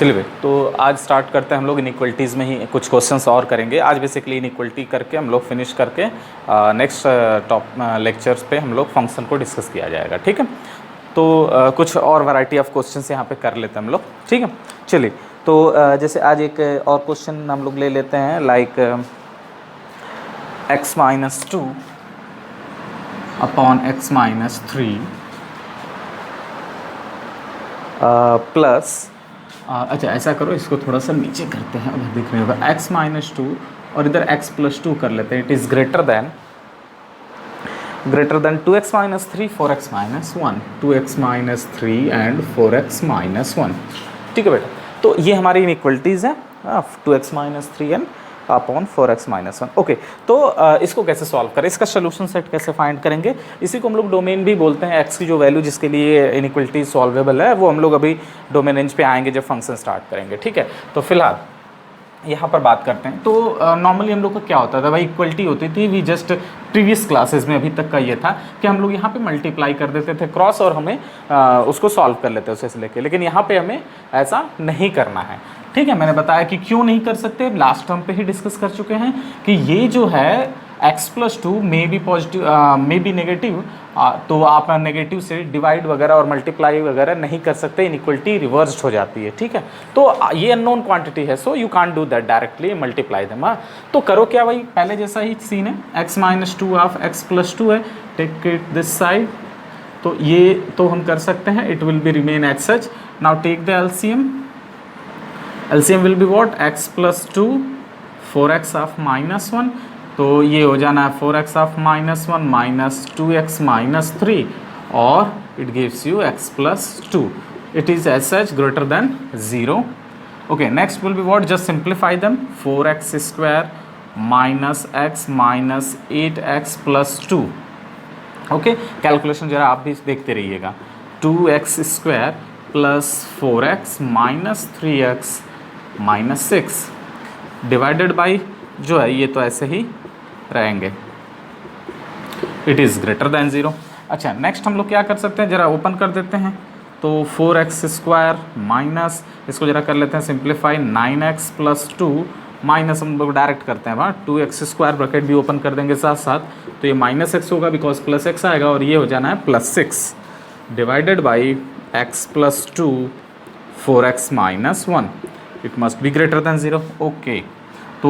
चलिए भाई, तो आज स्टार्ट करते हैं हम लोग इनइक्वलिटीज़ में ही कुछ क्वेश्चंस और करेंगे। आज बेसिकली इनइक्वलिटी करके हम लोग फिनिश करके नेक्स्ट टॉप लेक्चर्स पे हम लोग फंक्शन को डिस्कस किया जाएगा, ठीक है। तो कुछ और वैरायटी ऑफ क्वेश्चंस यहाँ पे कर लेते हैं हम लोग, ठीक है। चलिए, तो जैसे आज एक और क्वेश्चन हम लोग ले लेते हैं, like x-2 upon x-3 plus अच्छा ऐसा करो, इसको थोड़ा सा नीचे करते हैं, उधर दिख रहे होगा x-2 और इधर x+2 कर लेते हैं। It is greater than 2x-3 4x-1, 2x-3 and 4x-1, ठीक है बेटा। तो ये हमारी इनइक्वलिटीज़ हैं 2x-3 and upon 4x-1। Okay, तो इसको कैसे सॉल्व करें, इसका सोल्यूशन सेट कैसे फाइंड करेंगे, इसी को हम लोग डोमेन भी बोलते हैं। x की जो वैल्यू जिसके लिए इनइक्वलिटी सॉल्वेबल है वो हम लोग अभी डोमेन रेंज पे आएंगे जब फंक्शन स्टार्ट करेंगे, ठीक है। तो फिलहाल यहाँ पर बात करते हैं। तो नॉर्मली हम लोग का क्या होता था भाई, इक्वलिटी होती थी, वी जस्ट प्रीवियस क्लासेस में अभी तक का ये था कि हम लोग यहाँ पे मल्टीप्लाई कर देते थे क्रॉस और हमें उसको सॉल्व कर लेते उसे लेके, लेकिन यहाँ पे हमें ऐसा नहीं करना है, ठीक है। मैंने बताया कि क्यों नहीं कर सकते, लास्ट टर्म पे ही डिस्कस कर चुके हैं कि ये जो है x+2 may be positive may be negative, तो आप नेगेटिव से डिवाइड वगैरह और मल्टीप्लाई वगैरह नहीं कर सकते, इनइक्वलिटी रिवर्स्ड हो जाती है, ठीक है। तो ये अननोन क्वांटिटी है, so you can't do that directly multiply them. तो करो क्या भाई, पहले जैसा ही सीन है, x-2 ऑफ x+2 है, टेक इट दिस साइड, तो ये तो हम कर सकते हैं, it will be remain as such. Now take the LCM, LCM will be what, x+2 4x of -1, तो ये हो जाना है 4x ऑफ -1 माइनस 2x-3 और it gives you x+2। It is as such greater than 0। Okay, next will be what, just simplify them, 4x² minus x minus 8x+2। Okay, calculation जरा आप भी देखते रहिएगा, 2x² plus 4x minus 3x minus 6 divided by जो है ये तो ऐसे ही रहेंगे, इट इज़ ग्रेटर दैन 0। अच्छा, नेक्स्ट हम लोग क्या कर सकते हैं, ज़रा ओपन कर देते हैं, तो 4x² माइनस, इसको ज़रा कर लेते हैं सिंप्लीफाई, 9x+2 माइनस हम लोग डायरेक्ट करते हैं वहाँ 2x² ब्रैकेट भी ओपन कर देंगे साथ साथ, तो ये -x होगा बिकॉज +x आएगा और ये हो जाना है +6 divided by x+2 4x-1, it must be greater than 0। Okay, तो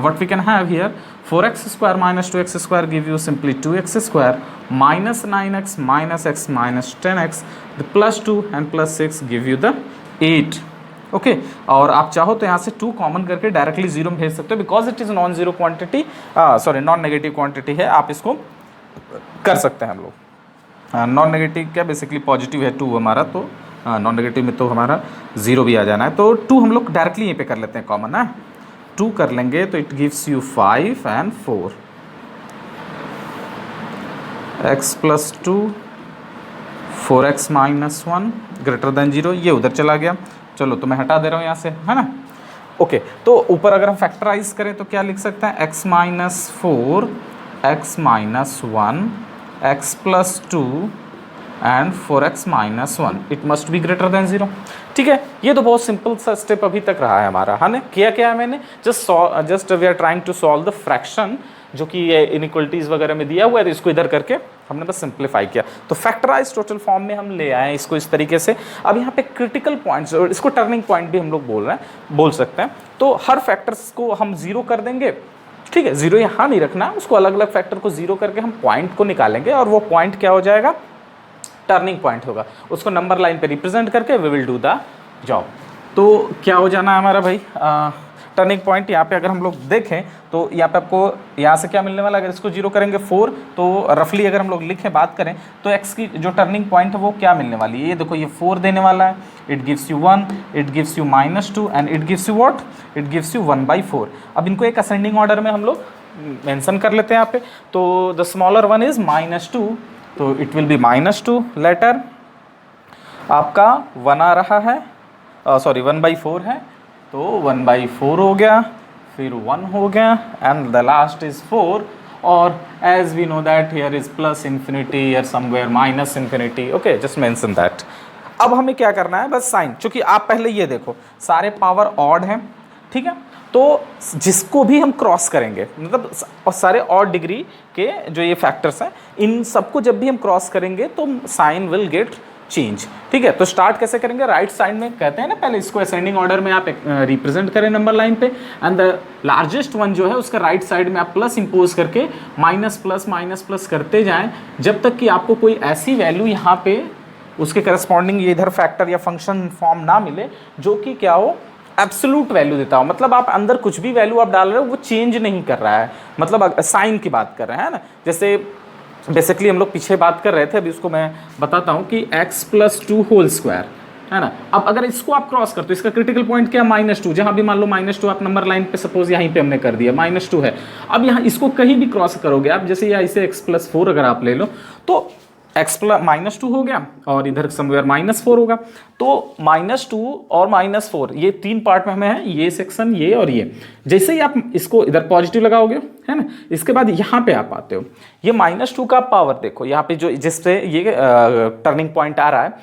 what we can have here, 4x² minus 2x² give you simply 2x² minus 9x minus x minus 10x, the +2 and +6 give you the 8। Okay, और आप चाहो तो यहाँ से 2 common करके directly 0 में भेज सकते हो, because it is non zero quantity, sorry non negative quantity है, आप इसको कर सकते हैं हम लोग। नॉन नेगेटिव क्या, बेसिकली पॉजिटिव है 2 हमारा, तो नॉन नेगेटिव में तो हमारा 0 भी आ जाना है, तो 2 हम लोग डायरेक्टली यहीं पे कर लेते हैं कॉमन ना, 2 कर लेंगे तो it gives you 5 and 4, x+2 4x-1 greater than 0, ये उधर चला गया, चलो तो मैं हटा दे रहा हूँ यहाँ से, है ना। ओके, तो ऊपर अगर हम फैक्टराइज करें तो क्या लिख सकते हैं, x-4 x-1 x+2 and 4x-1, it must be greater than 0, ठीक है। ये तो बहुत सिंपल सा स्टेप अभी तक रहा है हमारा, है ना। किया क्या है मैंने, just we are trying to solve the fraction जो कि ये इनइक्वलिटीज़ वगैरह में दिया हुआ है, तो इसको इधर करके हमने बस सिंप्लीफाई किया, तो फैक्टराइज टोटल फॉर्म में हम ले आए इसको इस तरीके से। अब यहाँ पे क्रिटिकल पॉइंट्स, और इसको टर्निंग पॉइंट भी हम लोग बोल सकते हैं, तो हर फैक्टर्स को हम 0 कर देंगे, ठीक है। 0 यहाँ नहीं रखना, उसको अलग अलग फैक्टर को 0 करके हम पॉइंट को निकालेंगे, और वो पॉइंट क्या हो जाएगा, टर्निंग पॉइंट होगा, उसको नंबर लाइन पे रिप्रेजेंट करके वी विल डू द जॉब। तो क्या हो जाना है हमारा भाई, टर्निंग पॉइंट यहाँ पे अगर हम लोग देखें तो यहाँ पे आपको यहाँ से क्या मिलने वाला है, अगर इसको 0 करेंगे 4, तो रफली अगर हम लोग लिखें बात करें तो x की जो टर्निंग पॉइंट है वो क्या मिलने वाली है, ये देखो ये 4 देने वाला है, it gives you 1, it gives you -2 and it gives you what, it gives you 1/4। अब इनको एक असेंडिंग ऑर्डर में हम लोग मेंशन कर लेते हैं यहाँ पे, तो द स्मॉलर वन इज -2, तो इट विल बी -2, लेटर आपका 1 आ रहा है, सॉरी 1/4 है, तो 1/4 हो गया, फिर 1 हो गया, एंड द लास्ट इज 4, और as we know that here is +∞, here somewhere -∞, okay, just mention that। अब हमें क्या करना है, बस साइन, चूंकि आप पहले ये देखो सारे पावर ऑड हैं, ठीक है, तो जिसको भी हम क्रॉस करेंगे, मतलब और सारे ऑड डिग्री के जो ये फैक्टर्स हैं, इन सबको जब भी हम क्रॉस करेंगे तो साइन विल गेट चेंज, ठीक है। तो स्टार्ट कैसे करेंगे, राइट साइड में कहते हैं ना, पहले इसको असेंडिंग ऑर्डर में आप रिप्रेजेंट करें नंबर लाइन पे, एंड द लार्जेस्ट वन जो है उसका राइट साइड में आप प्लस इंपोज करके माइनस प्लस करते जाएं, जब तक कि आपको कोई ऐसी वैल्यू यहाँ पे उसके करस्पॉन्डिंग ये इधर फैक्टर या फंक्शन फॉर्म ना मिले जो कि क्या हो, एब्सोल्यूट वैल्यू देता हो, मतलब आप अंदर कुछ भी वैल्यू आप डाल रहे हो वो चेंज नहीं कर रहा है, मतलब साइन की बात कर रहे हैं ना। जैसे बेसिकली हम लोग पीछे बात कर रहे थे, अभी उसको मैं बताता हूँ कि x+2 होल स्क्वायर है ना। अब अगर इसको आप क्रॉस करते हो, इसका क्रिटिकल पॉइंट क्या है, -2, जहाँ भी मान लो -2 आप नंबर लाइन पे सपोज यहीं पे हमने कर दिया -2 है। अब यहाँ इसको कहीं भी क्रॉस करोगे आप, जैसे या इसे x+4 अगर आप ले लो तो -2 हो गया और इधर समवेयर -4 होगा, तो -2 और -4 ये तीन पार्ट में हमें है, ये सेक्शन, ये और ये। जैसे ही आप इसको इधर पॉजिटिव लगाओगे है ना, इसके बाद यहाँ पे आप आते हो, ये -2 का पावर देखो यहाँ पे जो जिससे ये टर्निंग पॉइंट आ रहा है,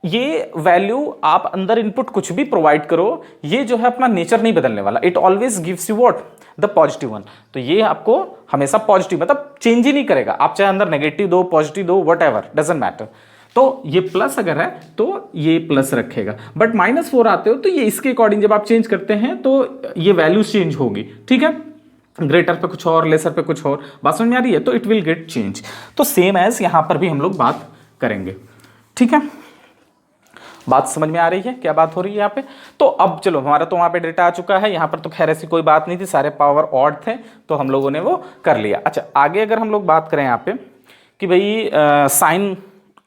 ये वैल्यू आप अंदर इनपुट कुछ भी प्रोवाइड करो, ये जो है अपना नेचर नहीं बदलने वाला, it always gives you what, the positive one. तो ये आपको हमेशा पॉजिटिव, मतलब चेंज ही नहीं करेगा, आप चाहे अंदर नेगेटिव दो पॉजिटिव दो वट एवर, डजेंट मैटर। तो ये प्लस अगर है तो ये प्लस रखेगा, बट -4 आते हो तो ये इसके अकॉर्डिंग जब आप चेंज करते हैं तो ये वैल्यू चेंज होगी, ठीक है, ग्रेटर पे कुछ और, लेसर पे कुछ और, बात समझ में आ रही है, तो इट विल गेट चेंज। तो सेम एज यहां पर भी हम लोग बात करेंगे, ठीक है, बात समझ में आ रही है क्या बात हो रही है यहाँ पे। तो अब चलो हमारा तो वहाँ पे डेटा आ चुका है, यहाँ पर तो खैर ऐसी कोई बात नहीं थी, सारे पावर ऑड थे तो हम लोगों ने वो कर लिया। अच्छा आगे अगर हम लोग बात करें यहाँ पे कि भाई साइन,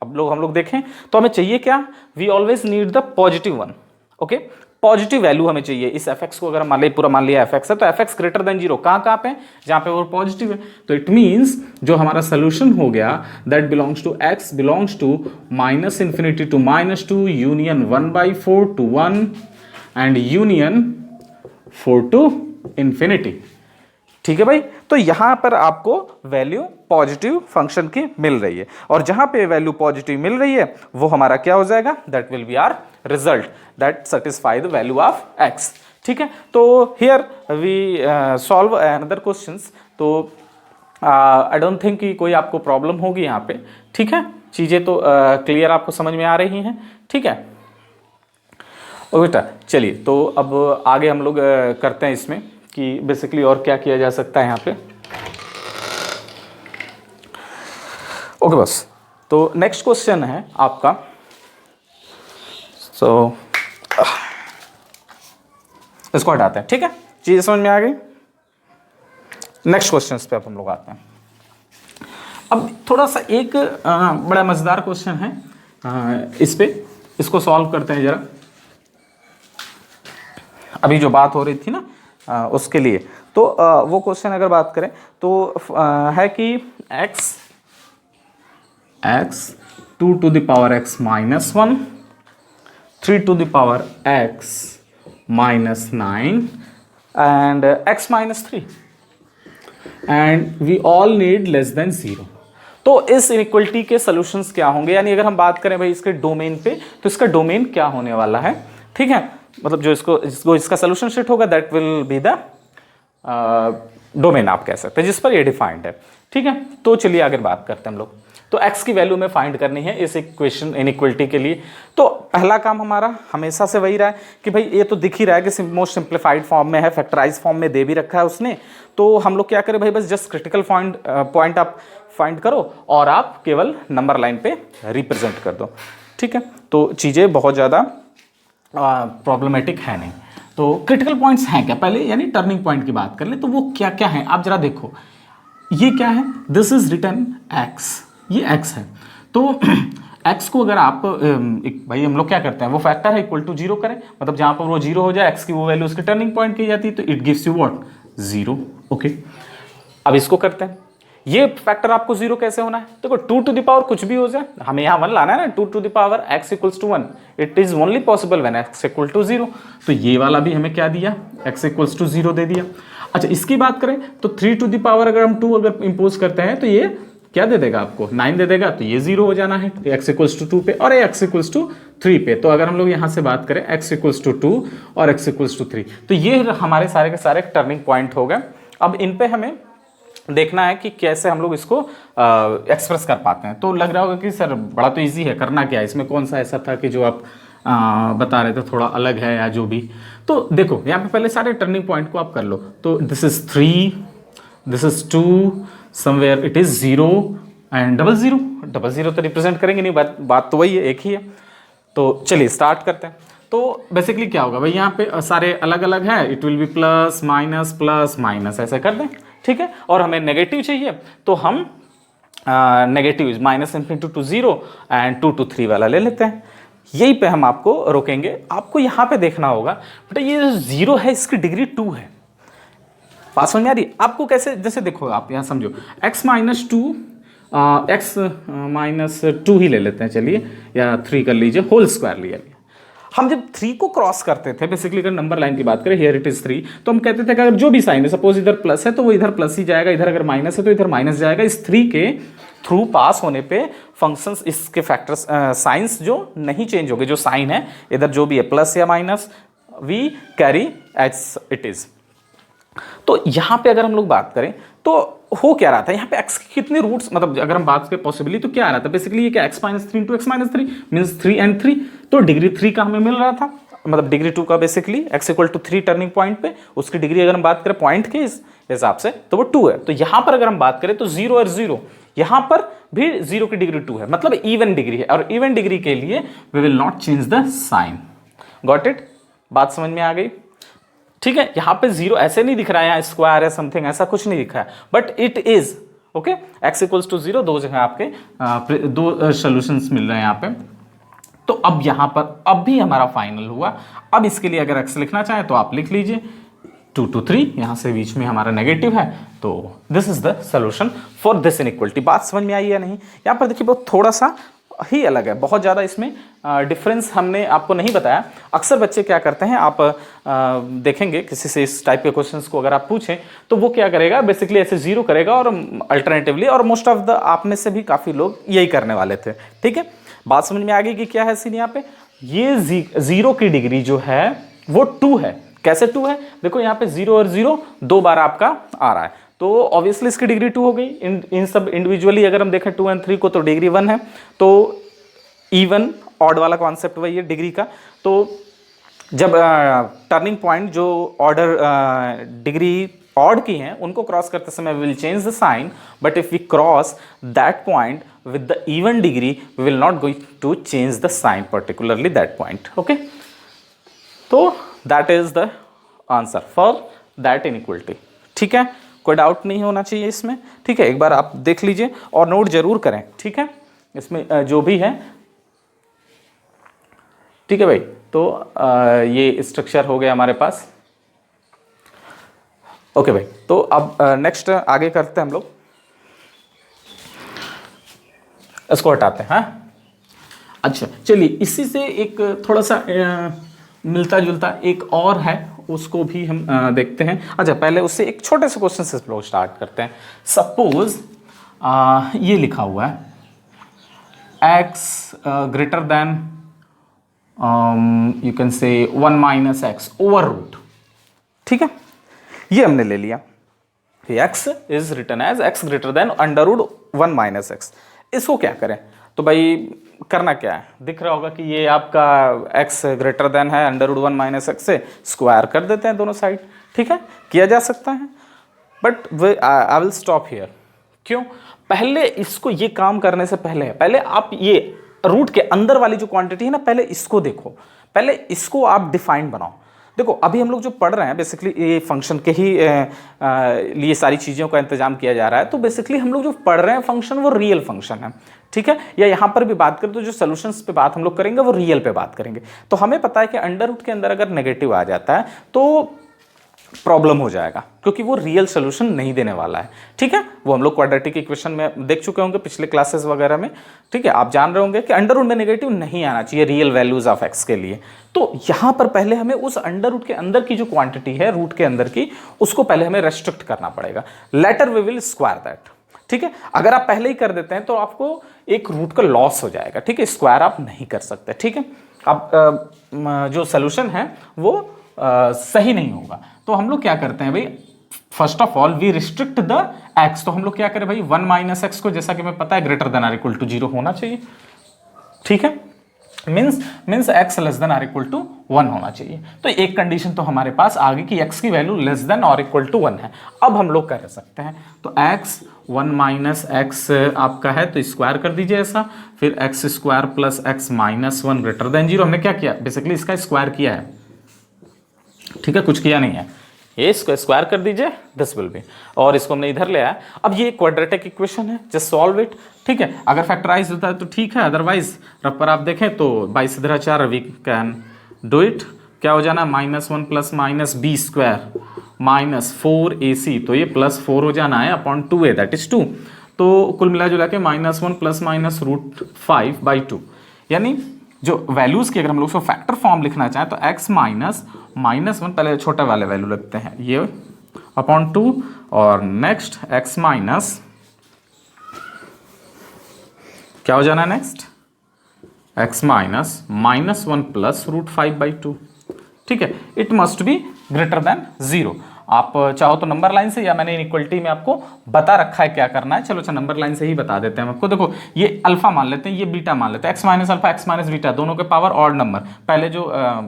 अब हम लोग देखें तो हमें चाहिए क्या, we always need the positive one, okay, positive value हमें चाहिए इस fx को, अगर मान लिया fx है तो fx ग्रेटर देन 0 कहाँ पे, जहाँ पे वो पॉजिटिव है, तो इट मींस जो हमारा सोल्यूशन हो गया that belongs to x belongs to -∞ to -2 union 1/4 to 1 and union 4 to infinity, ठीक है भाई। तो यहां पर आपको वैल्यू पॉजिटिव फंक्शन की मिल रही है, और जहां पे वैल्यू पॉजिटिव मिल रही है वो हमारा क्या हो जाएगा, that will be our result that satisfy the value of x, ठीक है। तो here we solve another questions, तो आई डोंट थिंक कि कोई आपको प्रॉब्लम होगी यहाँ पे, ठीक है, चीजें तो क्लियर आपको समझ में आ रही हैं, ठीक है। और बेटा चलिए तो अब आगे हम लोग करते हैं इसमें कि बेसिकली और क्या किया जा सकता है यहाँ पे, ओके बस। तो नेक्स्ट क्वेश्चन है आपका, सो इसको हटाते हैं, ठीक है, चीजें समझ में आ गई। नेक्स्ट क्वेश्चन पे अब हम लोग आते हैं। अब थोड़ा सा एक बड़ा मजेदार क्वेश्चन है, इस पे इसको सॉल्व करते हैं जरा। अभी जो बात हो रही थी ना उसके लिए, तो वो क्वेश्चन अगर बात करें तो है कि x 2 to the power x minus 1, 3 to the power x minus 9 and x minus 3 and we all need less than 0। तो इस इनइक्वलिटी के सॉल्यूशंस क्या होंगे, यानी अगर हम बात करें भाई इसके डोमेन पे, तो इसका डोमेन क्या होने वाला है, ठीक है, मतलब जो इसका सोल्यूशन सेट होगा that will be the domain आप कह सकते हैं जिस पर ये डिफाइंड है, ठीक है। तो चलिए आगे बात करते हैं हम लोग। तो x की वैल्यू में फाइंड करनी है इस इक्वेशन इनइक्वलिटी के लिए। तो पहला काम हमारा हमेशा से वही रहा है कि भाई ये तो दिख ही रहा है कि मोस्ट सिंप्लीफाइड फॉर्म में है, फैक्टराइज फॉर्म में दे भी रखा है उसने, तो हम लोग क्या करें भाई, बस जस्ट क्रिटिकल पॉइंट आप फाइंड करो और आप केवल नंबर लाइन पे रिप्रेजेंट कर दो, ठीक है। तो चीज़ें बहुत ज़्यादा प्रॉब्लमेटिक है नहीं। तो क्रिटिकल पॉइंट्स हैं क्या, पहले यानी टर्निंग पॉइंट की बात कर ले तो वो क्या क्या है, आप जरा देखो। ये क्या है, दिस इज रिटर्न x, ये x है। तो x को अगर आप भाई हम लोग क्या करते हैं, वो फैक्टर है इक्वल टू 0 करें, मतलब जहां पर वो 0 हो जाए x की वो वैल्यू उसके टर्निंग पॉइंट की जाती है, तो it gives you what 0, okay. अब इसको करते हैं, ये फैक्टर आपको 0 कैसे होना है, देखो 2 टू द पावर कुछ भी हो जाए, हमें यहाँ 1 लाना है ना, 2 to the power x equals to 1, it is only possible when x equal to 0। तो ये वाला भी हमें क्या दिया, x इक्वल्स टू 0 दे दिया। अच्छा इसकी बात करें तो 3 टू द पावर अगर हम 2 अगर इंपोज करते हैं तो ये क्या दे देगा आपको 9 दे देगा, तो ये 0 हो जाना है x इक्वल्स टू 2 पे और x इक्वल्स टू 3 पे। तो अगर हम लोग यहाँ से बात करें x इक्वल्स टू 2 और x इक्वल्स टू 3, तो ये हमारे सारे के सारे टर्निंग पॉइंट हो गए। अब इन पे हमें देखना है कि कैसे हम लोग इसको एक्सप्रेस कर पाते हैं। तो लग रहा होगा कि सर बड़ा तो ईजी है, करना क्या है इसमें, कौन सा ऐसा था कि जो आप बता रहे थे थोड़ा अलग है या जो भी। तो देखो यहाँ पे पहले सारे टर्निंग पॉइंट को आप कर लो। तो this is 3, this is 2, somewhere it is 0 and double zero तो रिप्रेजेंट करेंगे नहीं, बात तो वही है, एक ही है। तो चलिए स्टार्ट करते हैं। तो बेसिकली क्या होगा भाई, यहाँ पे सारे अलग अलग है, it will B plus minus ऐसे कर दें, ठीक है। और हमें नेगेटिव चाहिए तो हम negative minus infinity to 0 and 2 to 3 वाला ले लेते हैं। यही पे हम आपको रोकेंगे। आपको यहाँ पे देखना होगा बेटा ये जो 0 है इसकी डिग्री 2 है। बात समझ में आ रही है आपको? कैसे, जैसे देखो आप यहाँ समझो x माइनस 2 ही ले लेते हैं, चलिए, या 3 कर लीजिए, होल स्क्वायर लिया। हम जब 3 को क्रॉस करते थे, बेसिकली अगर नंबर लाइन की बात करें, हियर इट इज 3, तो हम कहते थे कि अगर जो भी साइन है, सपोज इधर प्लस है तो वो इधर प्लस ही जाएगा, इधर अगर माइनस है तो इधर माइनस जाएगा। इस 3 के थ्रू पास होने पे फंक्शंस, इसके फैक्टर्स साइंस जो नहीं चेंज होंगे, जो साइन है इधर जो भी है प्लस या minus, we carry as it is. तो यहाँ पे अगर हम लोग बात करें तो हो क्या रहा था, यहाँ पे x की कितने रूट्स, मतलब अगर हम बात करें पॉसिबली तो क्या आ रहा था बेसिकली, ये क्या x minus 3 into x minus 3 means 3 and 3, तो डिग्री 3 का हमें मिल रहा था, मतलब डिग्री 2 का basically x equal to 3 turning point पे, उसकी डिग्री अगर हम बात करें पॉइंट के हिसाब से तो वो 2 है। तो यहाँ पर अगर हम बात करें तो 0 और 0, यहाँ पर भी 0 की डिग्री 2 है, मतलब इवन डिग्री है, और इवन डिग्री के लिए we will not change the sign. Got it? बात समझ में आ गई? ठीक है। यहाँ पे 0 ऐसे नहीं दिख रहा है, यहाँ स्क्वायर है समथिंग, ऐसा कुछ नहीं दिख रहा है, but it is okay. x equals to 0, दो जगह आपके दो सॉल्यूशंस मिल रहे हैं यहाँ पे। तो अब यहाँ पर अब भी हमारा फाइनल हुआ। अब इसके लिए अगर x लिखना चाहे तो आप लिख लीजिए 2 to 3, यहाँ से बीच में हमारा नेगेटिव है, तो this is the solution for this inequality. बात समझ में आई या नहीं? यहाँ पर देखिए बहुत थोड़ा सा ही अलग है, बहुत ज़्यादा इसमें डिफरेंस हमने आपको नहीं बताया। अक्सर बच्चे क्या करते हैं, आप देखेंगे किसी से इस टाइप के क्वेश्चंस को अगर आप पूछें तो वो क्या करेगा, बेसिकली ऐसे 0 करेगा और अल्टरनेटिवली, और मोस्ट ऑफ द आप में से भी काफ़ी लोग यही करने वाले थे। ठीक है, बात समझ में आ गई कि क्या है सीन यहाँ पे? ये 0 की डिग्री जो है वो 2 है। कैसे 2 है? देखो यहाँ पे 0 और 0 दो बार आपका आ रहा है, तो ऑब्वियसली इसकी डिग्री 2 हो गई। इन सब इंडिविजुअली अगर हम देखें 2 और 3 को तो डिग्री 1 है। तो इवन ऑड वाला कॉन्सेप्ट वही है डिग्री का। तो जब टर्निंग पॉइंट जो ऑर्डर डिग्री ऑड की हैं उनको क्रॉस करते समय will change the sign, but if we cross that point with the even degree we will not going to change the sign particularly that point. Okay, तो that is the answer for that inequality. ठीक है, कोई doubt नहीं होना चाहिए इसमें। ठीक है, एक बार आप देख लीजिए और नोट जरूर करें। ठीक है, इसमें जो भी है। ठीक है भाई, तो ये स्ट्रक्चर हो गया हमारे पास। ओके भाई, तो अब नेक्स्ट आगे करते हैं हम लोग, इसको हटाते हैं। हाँ, अच्छा चलिए, इसी से एक थोड़ा सा मिलता जुलता एक और है, उसको भी हम देखते हैं। अच्छा, पहले उससे एक छोटे से क्वेश्चन से लोग स्टार्ट करते हैं। सपोज ये लिखा हुआ है x greater then you can say 1 minus x over root. ठीक है, ये हमने ले लिया। x is written as x greater than under root 1 minus x. इसको क्या करें? तो भाई करना क्या है, दिख रहा होगा कि ये आपका x ग्रेटर देन है अंडर रूट 1 माइनस एक्स से स्क्वायर कर देते हैं दोनों साइड। ठीक है, किया जा सकता है, but I will stop here. क्यों? पहले इसको, ये काम करने से पहले आप ये रूट के अंदर वाली जो क्वांटिटी है ना, पहले इसको देखो, पहले इसको आप डिफाइन बनाओ। देखो अभी हम लोग जो पढ़ रहे हैं बेसिकली ये फंक्शन के ही लिए सारी चीज़ों का इंतजाम किया जा रहा है। तो बेसिकली हम लोग जो पढ़ रहे हैं फंक्शन वो रियल फंक्शन है। ठीक है, या यहाँ पर भी बात करें तो जो सोल्यूशंस पे बात हम लोग करेंगे वो रियल पे बात करेंगे। तो हमें पता है कि अंडर रूट के अंदर अगर नेगेटिव आ जाता है तो प्रॉब्लम हो जाएगा, क्योंकि वो रियल सोल्यूशन नहीं देने वाला है। ठीक है, वो हम लोग क्वाड्रेटिक इक्वेशन में देख चुके होंगे पिछले क्लासेस वगैरह में। ठीक है, आप जान रहे होंगे कि अंडर रूट में नेगेटिव नहीं आना चाहिए रियल वैल्यूज ऑफ एक्स के लिए। तो यहाँ पर पहले हमें उस अंडर रूट के अंदर की जो क्वांटिटी है रूट के अंदर की, उसको पहले हमें रेस्ट्रिक्ट करना पड़ेगा। Later we will square that. ठीक है, अगर आप पहले ही कर देते हैं तो आपको एक रूट का लॉस हो जाएगा, ठीक है, स्क्वायर आप नहीं कर सकते, ठीक है। अब जो सोल्यूशन है वो सही नहीं होगा, तो हम लोग क्या करते हैं भाई, first of all we restrict the x, तो हम लोग क्या करें भाई, 1 माइनस एक्स को, जैसा कि हमें पता है greater than or equal to 0 होना चाहिए, ठीक है, means x less than or equal to 1 होना चाहिए। तो एक कंडीशन तो हमारे पास आ गई कि एक्स की वैल्यू लेस देन और इक्वल टू 1 है। अब हम लोग कर सकते हैं, तो एक्स 1 माइनस एक्स आपका है तो स्क्वायर कर दीजिए ऐसा, फिर x square plus x minus 1 greater than 0। हमने क्या किया, बेसिकली इसका स्क्वायर किया है, ठीक है, कुछ किया नहीं है, ये इसको स्क्वायर कर दीजिए, दिस विल बी, और इसको हमने इधर ले आया। अब ये क्वाड्रेटिक इक्वेशन है, जस्ट सॉल्व इट, ठीक है। अगर फैक्टराइज होता है तो ठीक है, अदरवाइज रफ पर आप देखें तो 22 इधर 4 वी कैन डू इट। क्या हो जाना, -1 plus minus b square minus 4ac, तो ये +4 हो जाना है अपॉन 2a दैट इज 2, तो कुल मिला जुला के -1 प्लस माइनस √5/2, यानी जो वैल्यूज की अगर हम लोग उसको फैक्टर फॉर्म लिखना चाहें तो x -1, पहले छोटे वाले वैल्यू लगते हैं ये अपॉन 2, और नेक्स्ट x माइनस क्या हो जाना, नेक्स्ट x माइनस -1 प्लस √5/2, ठीक है, it must be greater than 0। आप चाहो तो नंबर लाइन से, या मैंने इनइक्वलिटी में आपको बता रखा है क्या करना है, चलो अच्छा नंबर लाइन से ही बता देते हैं आपको। देखो ये अल्फा मान लेते हैं, ये बीटा मान लेते हैं, x minus alpha x minus beta दोनों के पावर ऑड नंबर। पहले जो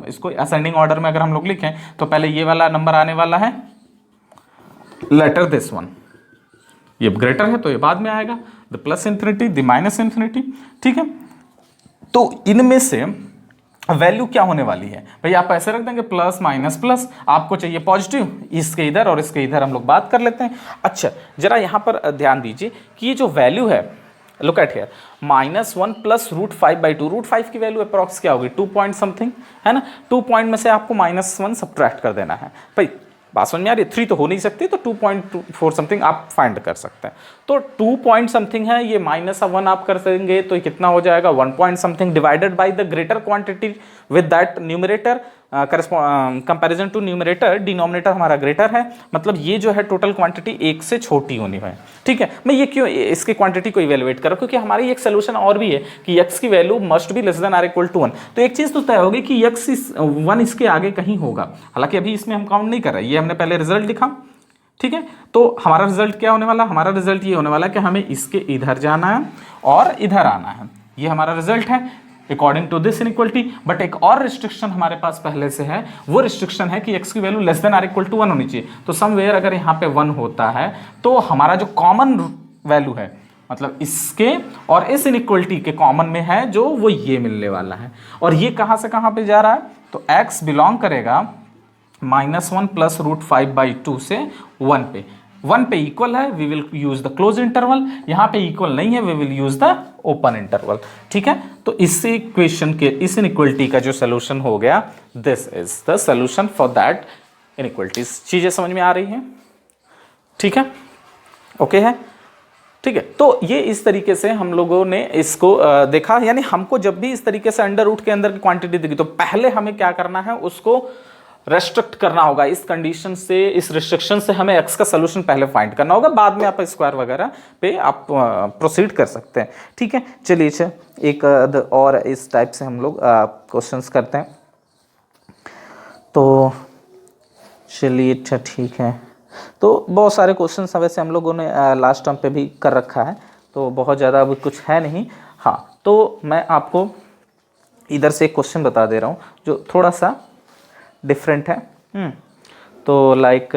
इसको असेंडिंग ऑर्डर में अगर हम लोग लिखें तो पहले ये वाला नंबर आने वाला है, लेटर दिस वन, ये ग्रेटर है तो ये बाद में आएगा, the plus infinity the minus infinity, ठीक है। तो इनमें से वैल्यू क्या होने वाली है भाई, आप ऐसे रख देंगे प्लस माइनस प्लस, आपको चाहिए पॉजिटिव, इसके इधर और इसके इधर हम लोग बात कर लेते हैं। अच्छा जरा यहाँ पर ध्यान दीजिए कि ये जो वैल्यू है, लुक एट हियर, -1 प्लस √5/2, √5 की वैल्यू अप्रॉक्स क्या होगी, 2 पॉइंट समथिंग है ना, 2 पॉइंट में से आपको -1 सब्ट्रैक्ट कर देना है भाई, बात समझ में आ रही है, 3 तो हो नहीं सकती, तो 2.4 समथिंग आप फाइंड कर सकते हैं। तो 2 पॉइंट समथिंग है, ये -1 आप कर देंगे तो कितना हो जाएगा, 1 point something divided by the greater quantity with that numerator comparison to numerator, denominator हमारा ग्रेटर है, मतलब ये जो है टोटल क्वांटिटी 1 से छोटी होनी है, ठीक है। मैं ये क्यों इसकी क्वांटिटी को इवेलुएट करूँ, क्योंकि हमारी एक सोल्यूशन और भी है कि x की value must be less than or equal to 1, तो एक चीज़ तो तय होगी कि x 1 इसके आगे कहीं होगा, हालांकि अभी इसमें हम काउंट नहीं कर रहे, ये हमने पहले रिजल्ट लिखा, ठीक है। तो हमारा रिजल्ट क्या होने वाला, हमारा रिजल्ट ये होने वाला है कि हमें इसके इधर जाना है और इधर आना है, ये हमारा रिजल्ट है according to this inequality. But एक और रिस्ट्रिक्शन हमारे पास पहले से है, वो रिस्ट्रिक्शन है कि x की value less than or equal to 1 होनी चाहिए। तो समवेयर अगर यहाँ पे 1 होता है तो हमारा जो कॉमन वैल्यू है, मतलब इसके और इस इनइक्वलिटी के कॉमन में है जो वो ये मिलने वाला है, और ये कहाँ से कहाँ पे जा रहा है, तो x बिलोंग करेगा -1 प्लस √5/2 से 1 पे, 1 पे इक्वल है we will use the close interval, यहाँ पे इक्वल नहीं है we will use the open interval, ठीक है। तो इस इक्वेशन के इस इनइक्वलिटी का जो सोल्यूशन हो गया, this is the solution for that inequalities. चीजें समझ में आ रही हैं, ठीक है, ओके है, ठीक है। तो ये इस तरीके से हम लोगों ने इसको देखा, यानी हमको जब भी इस तरीके से अंडर रूट के अंदर की क्वांटिटी दिखी तो पहले हमें क्या करना है, उसको रेस्ट्रिक्ट करना होगा, इस कंडीशन से, इस रिस्ट्रिक्शन से हमें x का सोल्यूशन पहले फाइंड करना होगा, बाद में आप स्क्वायर वगैरह पे आप प्रोसीड कर सकते हैं, ठीक है। चलिए एक और इस टाइप से हम लोग क्वेश्चंस करते हैं, तो चलिए अच्छा ठीक है। तो बहुत सारे क्वेश्चंस वैसे हम लोगों ने लास्ट टर्म पे भी कर रखा है, तो बहुत ज़्यादा अभी कुछ है नहीं। हाँ, तो मैं आपको इधर से एक क्वेश्चन बता दे रहा हूँ जो थोड़ा सा डिफरेंट है। तो लाइक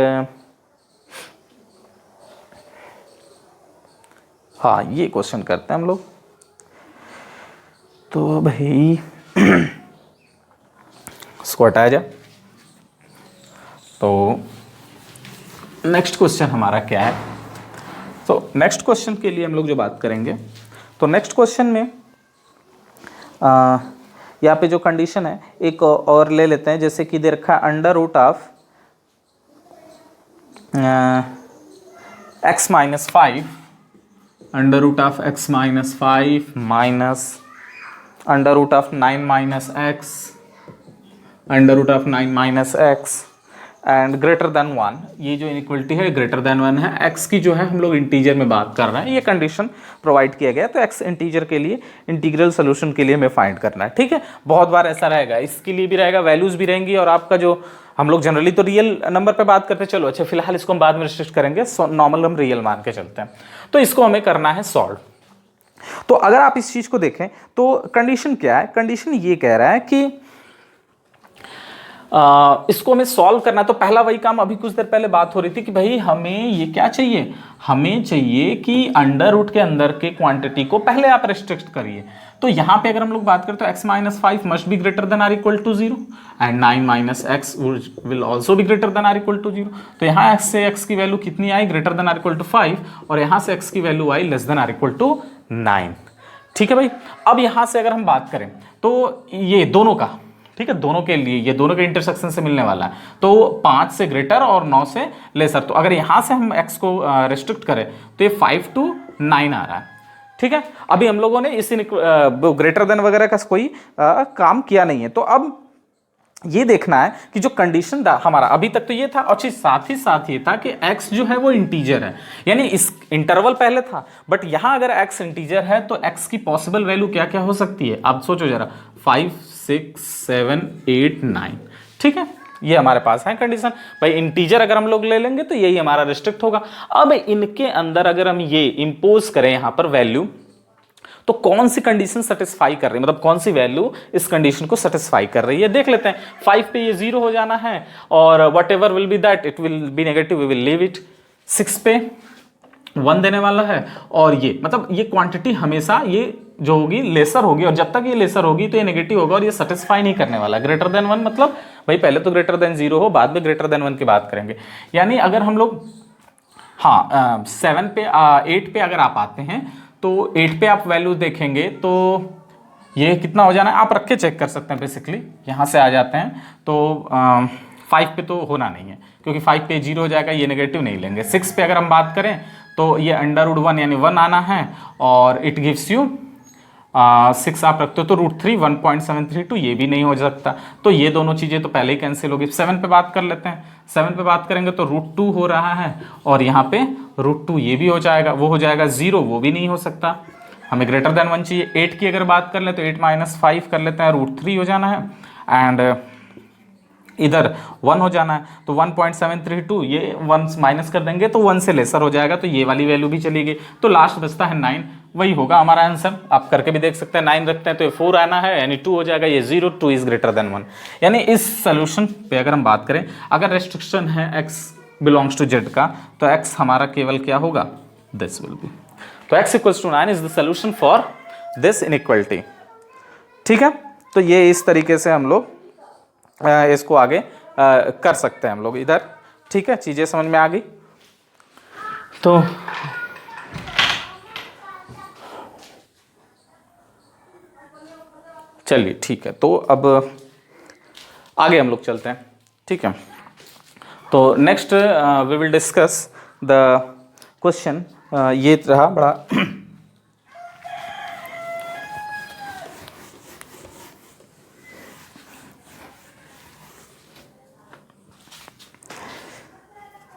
हाँ, ये क्वेश्चन करते हैं हम लोग, तो भाई इसको हटाया जाए। तो नेक्स्ट क्वेश्चन हमारा क्या है, तो नेक्स्ट क्वेश्चन के लिए हम लोग जो बात करेंगे, तो नेक्स्ट क्वेश्चन में यहाँ पे जो कंडीशन है एक और ले लेते हैं, जैसे कि दे रखा है under root of x minus 5, under root of x minus 5 minus under root of 9 minus x, under root of 9 minus x, and greater than 1, ये जो इनइक्वलिटी है ग्रेटर देन 1 है। x की जो है हम लोग इंटीजर में बात कर रहे हैं, ये कंडीशन प्रोवाइड किया गया है, तो x इंटीजर के लिए इंटीग्रल सोल्यूशन के लिए हमें फाइंड करना है। ठीक है, बहुत बार ऐसा रहेगा, इसके लिए भी रहेगा, वैल्यूज भी रहेंगी, और आपका जो हम लोग जनरली तो रियल नंबर पे बात करते हैं, चलो अच्छा फिलहाल इसको हम बाद में रिस्ट्रिक्ट करेंगे, नॉर्मल हम रियल मान के चलते हैं। तो इसको हमें करना है सॉल्व। तो अगर आप इस चीज को देखें तो कंडीशन क्या है, कंडीशन ये कह रहा है कि इसको हमें सॉल्व करना है। तो पहला वही काम, अभी कुछ देर पहले बात हो रही थी कि भाई हमें ये क्या चाहिए, हमें चाहिए कि अंडर रूट के अंदर के क्वांटिटी को पहले आप रेस्ट्रिक्ट करिए। तो यहां पे अगर हम लोग बात करें तो x minus 5 must be greater than or equal to 0 and 9 minus x will also be greater than or equal to 0। तो यहाँ x से x की वैल्यू कितनी आई, greater than or equal to 5, और यहाँ से x की वैल्यू आई less than or equal to 9। ठीक है भाई, अब यहां से अगर हम बात करें तो ये दोनों का, ठीक है, दोनों के लिए ये दोनों के इंटरसेक्शन से मिलने वाला है, तो 5 से ग्रेटर और 9 से लेसर। तो अगर यहां से हम x को रेस्ट्रिक्ट करें तो ये 5 to 9 आ रहा है। ठीक है, अभी हम लोगों ने इस ग्रेटर देन वगैरह का कोई काम किया नहीं है। तो अब ये देखना है कि जो कंडीशन हमारा अभी तक तो ये था, और साथ ही साथ ये था कि x जो है वो इंटीजर है, यानी इस इंटरवल पहले था, बट यहां अगर x इंटीजर है तो x की पॉसिबल वैल्यू क्या क्या हो सकती है, अब सोचो जरा, 5 6 7 8 9। ठीक है, ये हमारे पास है कंडीशन। भाई इंटीजर अगर हम लोग ले लेंगे तो यही हमारा रिस्ट्रिक्ट होगा। अब इनके अंदर अगर हम ये इंपोज करें यहां पर वैल्यू, तो कौन सी कंडीशन सेटिस्फाई कर रही है, मतलब कौन सी वैल्यू इस कंडीशन को सेटिस्फाई कर रही है, देख लेते हैं। 5 पे ये 0 हो जाना है, और whatever will be that it will be negative, we will leave it. 6 पे 1 देने वाला है, और ये मतलब ये क्वांटिटी हमेशा ये जो होगी लेसर होगी, और जब तक ये लेसर होगी तो ये नेगेटिव होगा, और ये सेटिस्फाई नहीं करने वाला। ग्रेटर देन 1 मतलब भाई पहले तो ग्रेटर देन 0 हो, बाद में ग्रेटर देन 1 की बात करेंगे। यानी अगर हम लोग 7 पे 8 पे अगर आप आते हैं तो 8 पे आप वैल्यू देखेंगे तो ये कितना हो जाना है, आप रख के चेक कर सकते हैं। बेसिकली यहाँ से आ जाते हैं तो 5 पे तो होना नहीं है, क्योंकि 5 पे 0 हो जाएगा, ये नेगेटिव नहीं लेंगे। 6 पे अगर हम बात करें तो ये अंडर रूट 1 यानी 1 आना है, और इट गिव्स यू 6 आप रखते हो तो √3 1.732, ये भी नहीं हो सकता। तो ये दोनों चीज़ें तो पहले ही कैंसिल होगी। 7 पे बात कर लेते हैं, 7 पे बात करेंगे तो √2 हो रहा है, और यहाँ पे √2 ये भी हो जाएगा, वो हो जाएगा 0, वो भी नहीं हो सकता, हमें ग्रेटर देन 1 चाहिए। 8 की अगर बात कर ले तो 8 माइनस 5 कर लेते हैं, √3 हो जाना है, एंड इधर 1 हो जाना है, तो 1.732 ये 1 माइनस कर देंगे तो 1 से लेसर हो जाएगा, तो ये वाली वैल्यू भी चली गई। तो लास्ट बचता है 9, वही होगा हमारा आंसर। आप करके भी देख सकते हैं, 9 रखते हैं तो ये 4 आना है, यानी 2 हो जाएगा, ये 0, 2 इज ग्रेटर देन 1। यानी इस सोल्यूशन पे अगर हम बात करें, अगर रेस्ट्रिक्शन है x बिलोंग्स टू z का, तो x हमारा केवल क्या होगा, दिस विल बी। तो x equals to 9 is the solution for this inequality. ठीक है, तो ये इस तरीके से हम लोग इसको आगे कर सकते हैं हम लोग इधर। ठीक है, चीज़ें समझ में आ गई। तो चलिए ठीक है, तो अब आगे हम लोग चलते हैं। ठीक है, तो next we will discuss the question. ये रहा बड़ा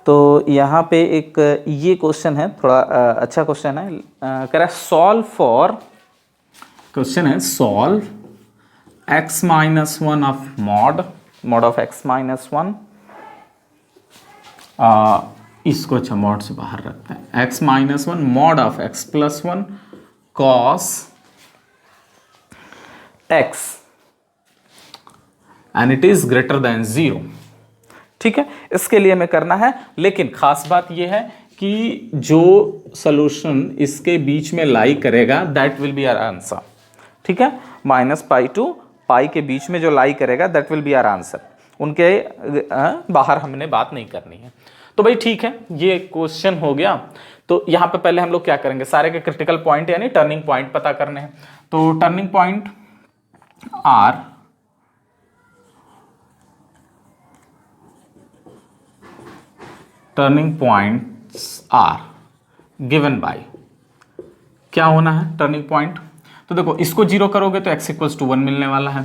तो यहाँ पे एक ये क्वेश्चन है, थोड़ा अच्छा क्वेश्चन है। कह रहा है सॉल्व फॉर, क्वेश्चन है solve x minus 1 of mod of x minus 1, इसको अच्छा मॉड से बाहर रखते हैं, x minus 1 mod of x plus 1 cos x and it is greater than 0। ठीक है, इसके लिए हमें करना है, लेकिन खास बात यह है कि जो सॉल्यूशन इसके बीच में लाई करेगा that will be our answer. ठीक है, -π to π के बीच में जो लाई करेगा that will be our answer. उनके बाहर हमने बात नहीं करनी है। तो भाई ठीक है, ये क्वेश्चन हो गया। तो यहां पे पहले हम लोग क्या करेंगे, सारे के क्रिटिकल पॉइंट यानी टर्निंग पॉइंट पता करने हैं। तो turning point or turning points are given by, क्या होना है टर्निंग पॉइंट। तो देखो इसको 0 करोगे तो x इक्वल्स टू 1 मिलने वाला है,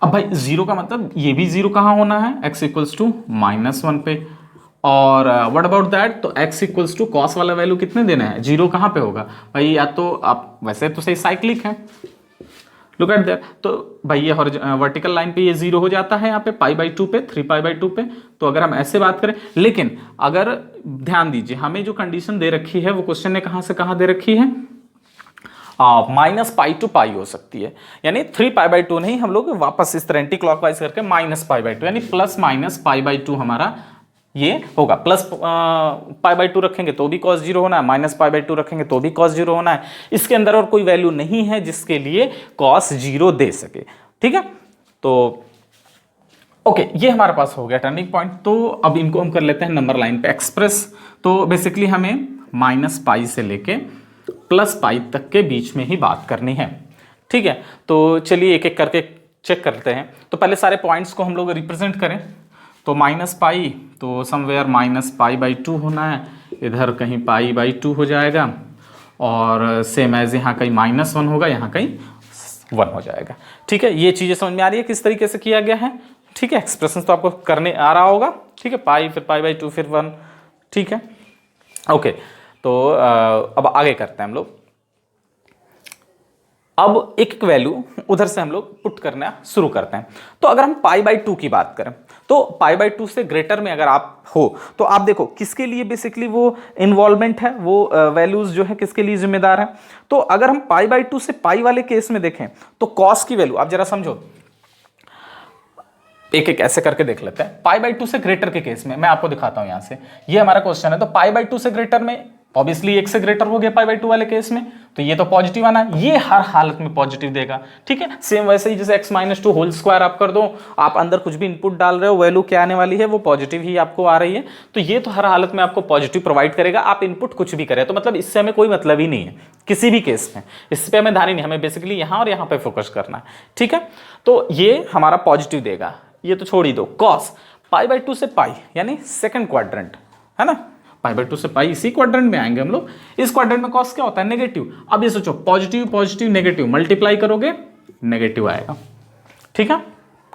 अब भाई जीरो का मतलब ये भी जीरो कहाँ होना है, x इक्वल्स टू -1 पे। और व्हाट अबाउट दैट, तो x इक्वल्स टू कॉस वाला वैल्यू कितने देना है, जीरो कहाँ पे होगा भाई, या तो आप वैसे तो सही साइक्लिक है, लुक एट दैट, तो भाई ये वर्टिकल लाइन पे ये जीरो हो जाता है यहाँ पे π/2 पे, 3π/2 पे। तो अगर हम ऐसे बात करें, लेकिन अगर ध्यान दीजिए हमें जो कंडीशन दे रखी है वो क्वेश्चन ने कहाँ से कहाँ दे रखी है, -π to π हो सकती है, यानी 3π/2 नहीं, हम लोग वापस इस तरह एंटी क्लॉकवाइज करके -π/2 यानी +-π/2 हमारा ये होगा। प्लस π/2 रखेंगे तो भी cos 0 होना है, -π/2 रखेंगे तो भी cos 0 होना है। इसके अंदर और कोई वैल्यू नहीं है जिसके लिए cos 0 दे सके, ठीक है। तो ओके, ये हमारे पास हो गया टर्निंग पॉइंट। तो अब इनको हम कर लेते हैं नंबर लाइन पे एक्सप्रेस। तो बेसिकली हमें -π से लेके +π तक के बीच में ही बात करनी है, ठीक है। तो चलिए एक एक करके चेक करते हैं। तो पहले सारे पॉइंट्स को हम लोग रिप्रेजेंट करें। तो -π, तो समवेयर -π/2 होना है, इधर कहीं π/2 हो जाएगा, और सेम एज यहाँ कहीं -1 होगा, यहाँ कहीं 1 हो जाएगा, ठीक है। ये चीज़ें समझ में आ रही है किस तरीके से किया गया है, ठीक है। एक्सप्रेशन तो आपको करने आ रहा होगा, ठीक है, π फिर π/2 फिर 1, ठीक है, ओके। तो अब आगे करते हैं हम लोग। अब एक एक वैल्यू उधर से हम लोग पुट करना शुरू करते हैं। तो अगर हम π/2 की बात करें, तो π/2 से ग्रेटर में अगर आप हो तो आप देखो किसके लिए बेसिकली वो इन्वॉल्वमेंट है, वो वैल्यूज जो है किसके लिए जिम्मेदार है। तो अगर हम π/2 से π वाले केस में देखें तो कॉस की वैल्यू आप जरा समझो, एक एक ऐसे करके देख लेते हैं। π/2 से ग्रेटर के केस में मैं आपको दिखाता हूं, यहां से ये हमारा क्वेश्चन है। तो π/2 से ग्रेटर में ऑब्वियसली 1 से ग्रेटर हो गया π/2 वाले केस में, तो ये तो पॉजिटिव आना है, ये हर हालत में पॉजिटिव देगा, ठीक है। सेम वैसे ही जैसे x-2 होल स्क्वायर आप कर दो, आप अंदर कुछ भी इनपुट डाल रहे हो, वैल्यू क्या आने वाली है वो पॉजिटिव ही आपको आ रही है, तो ये तो हर हालत में आपको पॉजिटिव प्रोवाइड करेगा, आप इनपुट कुछ भी करें। तो मतलब इससे हमें कोई मतलब ही नहीं है किसी भी केस में, इस पर हमें ध्यान ही नहीं, हमें बेसिकली यहाँ और यहाँ पे फोकस करना है, ठीक है। तो ये हमारा पॉजिटिव देगा, ये तो छोड़ ही दो। कॉस π/2 से π यानी सेकंड क्वाड्रेंट है ना, π/2 से π इसी क्वाड्रेंट में आएंगे हम लोग। इस क्वाड्रेंट में कॉस क्या होता है, नेगेटिव। अब ये सोचो पॉजिटिव पॉजिटिव नेगेटिव मल्टीप्लाई करोगे नेगेटिव आएगा, ठीक है,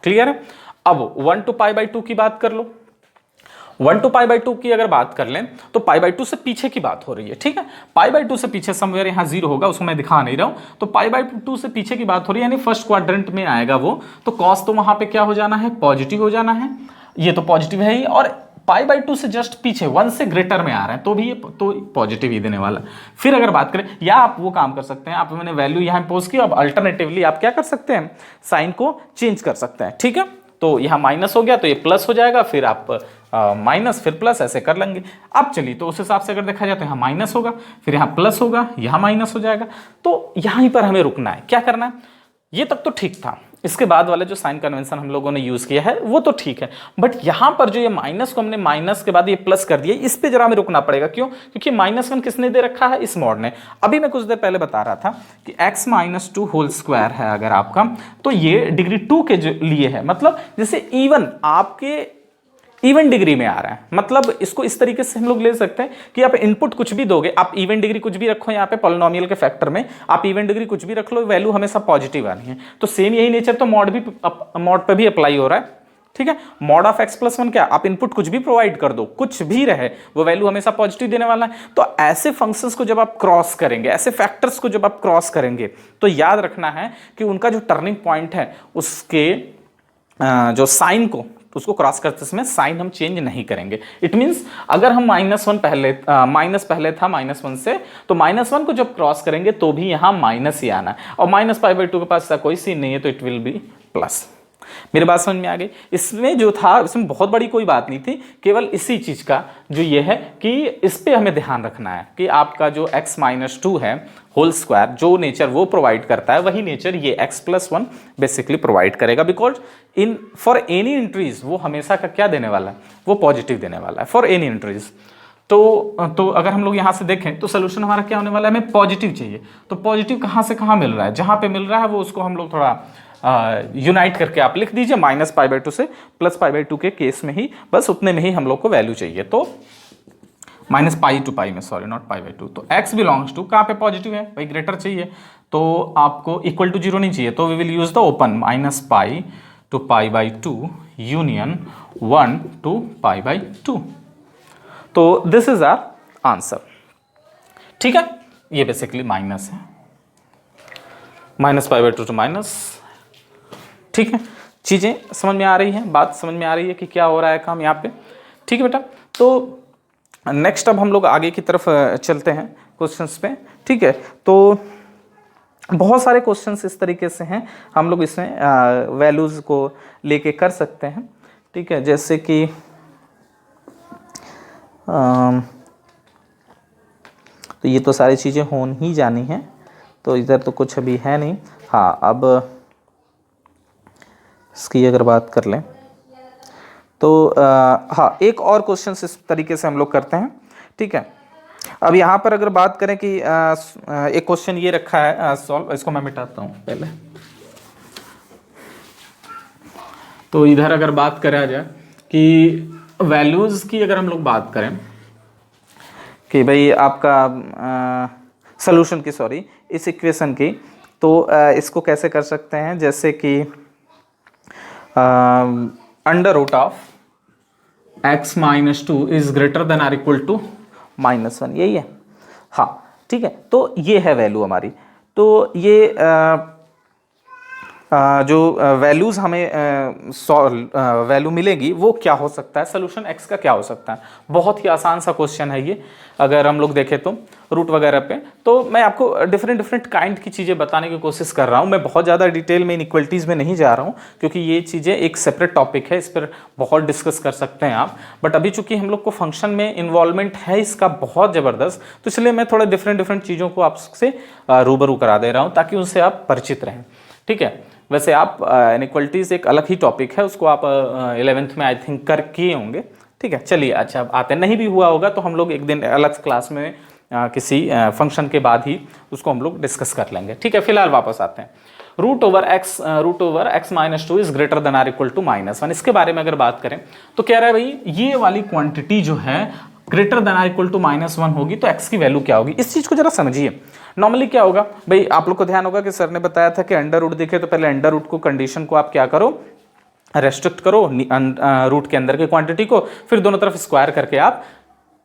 क्लियर है। अब 1 to π/2 की बात कर लो। 1 to π/2 की अगर बात कर लें तो π/2 से पीछे की बात हो रही है, ठीक है। π/2 से पीछे समवेयर यहाँ 0 होगा, उसको मैं दिखा नहीं रहा हूं। तो π/2 से पीछे की बात हो रही है, यानी फर्स्ट क्वाड्रेंट में आएगा वो, तो कॉस तो वहां पे क्या हो जाना है, पॉजिटिव हो जाना है, ये तो पॉजिटिव है ही। और π/2 से जस्ट पीछे 1 से ग्रेटर में आ रहा है तो भी ये तो पॉजिटिव ही देने वाला। फिर अगर बात करें, या आप वो काम कर सकते हैं, आप मैंने वैल्यू यहाँ पोज की, अब अल्टरनेटिवली आप क्या कर सकते हैं, साइन को चेंज कर सकते हैं, ठीक है। तो यहाँ माइनस हो गया तो ये प्लस हो जाएगा, फिर आप माइनस फिर प्लस ऐसे कर लेंगे। अब चलिए तो उस हिसाब से अगर देखा जाए तो यहाँ माइनस होगा, फिर यहाँ प्लस होगा, यहाँ माइनस हो जाएगा। तो यहीं पर हमें रुकना है, क्या करना है, ये तक तो ठीक था, इसके बाद वाले जो साइन कन्वेंशन हम लोगों ने यूज किया है वो तो ठीक है, बट यहां पर जो ये माइनस को हमने माइनस के बाद ये प्लस कर दिया, इस पे जरा हमें रुकना पड़ेगा। क्यों, क्योंकि -1 किसने दे रखा है, इस मॉड ने। अभी मैं कुछ देर पहले बता रहा था कि x-2 होल स्क्वायर है अगर आपका, तो ये डिग्री 2 के लिए है, मतलब जैसे इवन आपके इवन डिग्री में आ रहा है। मतलब इसको इस तरीके से हम लोग ले सकते हैं कि आप इनपुट कुछ भी दोगे, आप इवन डिग्री कुछ भी रखो, यहाँ पे पॉलिनोमियल के फैक्टर में आप इवन डिग्री कुछ भी रख लो, वैल्यू हमेशा पॉजिटिव आनी है। तो सेम यही नेचर तो मॉड पे भी अप्लाई हो रहा है, ठीक है। मॉड ऑफ x+1 क्या, आप इनपुट कुछ भी प्रोवाइड कर दो, कुछ भी रहे, वो वैल्यू हमेशा पॉजिटिव देने वाला है। तो ऐसे फंक्शंस को जब आप क्रॉस करेंगे, ऐसे फैक्टर्स को जब आप क्रॉस करेंगे, तो याद रखना है कि उनका जो टर्निंग पॉइंट है उसके जो साइन को, उसको क्रॉस करते समय साइन हम चेंज नहीं करेंगे। इट मींस अगर हम -1 पहले माइनस पहले था -1 से, तो -1 को जब क्रॉस करेंगे तो भी यहाँ माइनस ही आना है, और -π/2 के पास ऐसा कोई सीन नहीं है, तो इट विल बी प्लस। मेरी बात समझ में आ गई। इसमें जो था, इसमें बहुत बड़ी कोई बात नहीं थी, केवल इसी चीज का जो ये है कि इस पे हमें ध्यान रखना है कि आपका जो x-2 है होल स्क्वायर, जो नेचर वो प्रोवाइड करता है वही नेचर ये x+1 बेसिकली प्रोवाइड करेगा। Because in for any entries वो हमेशा का क्या देने वाला है, वो पॉजिटिव देने वाला है फॉर एनी इंट्रीज। तो अगर हम लोग यहाँ से देखें तो सोल्यूशन हमारा क्या होने वाला है, हमें पॉजिटिव चाहिए। तो पॉजिटिव कहाँ से कहाँ मिल रहा है, जहाँ पे मिल रहा है वो उसको हम लोग थोड़ा यूनाइट करके आप लिख दीजिए, -π/2 से +π/2 के केस में ही, बस उतने में ही हम लोग को वैल्यू चाहिए। तो -π to π में, सॉरी नॉट π/2। तो x बिलोंग्स टू कहाँ पे पॉजिटिव है भाई, ग्रेटर चाहिए, तो आपको इक्वल टू 0 नहीं चाहिए, तो we will use the open -π to pi by 2 union 1 to pi by 2। तो दिस इज आवर आंसर। ठीक है, ये बेसिकली माइनस है, minus pi by 2 to minus. ठीक है, चीज़ें समझ में आ रही हैं, बात समझ में आ रही है कि क्या हो रहा है काम यहाँ पे। ठीक है बेटा, तो नेक्स्ट अब हम लोग आगे की तरफ चलते हैं क्वेश्चंस पे। ठीक है, तो बहुत सारे क्वेश्चंस इस तरीके से हैं, हम लोग इसमें वैल्यूज़ को लेके कर सकते हैं। ठीक है, जैसे कि तो ये तो सारी चीज़ें होन ही जानी हैं, तो इधर तो कुछ अभी है नहीं। हाँ, अब इसकी अगर बात कर लें तो हाँ, एक और क्वेश्चन इस तरीके से हम लोग करते हैं। ठीक है, अब यहाँ पर अगर बात करें कि एक क्वेश्चन ये रखा है सॉल्व, इसको मैं मिटाता हूँ पहले। तो इधर अगर बात करा जाए कि वैल्यूज़ की अगर हम लोग बात करें कि भाई आपका सॉल्यूशन की, सॉरी, इस इक्वेशन की, तो इसको कैसे कर सकते हैं, जैसे कि under root of x minus 2 is greater than or equal to -1, यही है। हाँ, ठीक है, तो ये है वैल्यू हमारी। तो ये जो वैल्यूज़ हमें वैल्यू मिलेगी वो क्या हो सकता है, सोल्यूशन x का क्या हो सकता है। बहुत ही आसान सा क्वेश्चन है ये, अगर हम लोग देखें तो रूट वगैरह पे। तो मैं आपको डिफरेंट काइंड की चीज़ें बताने की कोशिश कर रहा हूँ। मैं बहुत ज़्यादा डिटेल में इनइक्वलिटीज़ में नहीं जा रहा हूँ, क्योंकि ये चीज़ें एक सेपरेट टॉपिक है, इस पर बहुत डिस्कस कर सकते हैं आप। बट अभी चूंकि हम लोग को फंक्शन में इन्वॉल्वमेंट है इसका बहुत ज़बरदस्त, तो इसलिए मैं थोड़ा डिफरेंट चीज़ों को आपसे रूबरू करा दे रहा हूँ ताकि उनसे आप परिचित रहें। ठीक है, वैसे आप इनइक्वलिटीज़ एक अलग ही टॉपिक है, उसको आप 11th में आई थिंक कर किए होंगे। ठीक है, चलिए, अच्छा आते नहीं भी हुआ होगा तो हम लोग एक दिन अलग क्लास में किसी फंक्शन के बाद ही उसको हम लोग डिस्कस कर लेंगे। ठीक है, फिलहाल वापस आते हैं। Root over x minus 2 is greater than or equal to -1, इसके बारे में अगर बात करें तो कह रहा है भाई ये वाली क्वांटिटी जो है greater than or equal to -1 होगी तो x की वैल्यू क्या होगी। इस चीज को जरा समझिए। नॉर्मली क्या होगा भाई, आप लोग को ध्यान होगा कि सर ने बताया था कि अंडर रूट दिखे तो पहले अंडर रूट को, कंडीशन को आप क्या करो, रेस्ट्रिक्ट करो रूट के अंदर की क्वांटिटी को, फिर दोनों तरफ स्क्वायर करके आप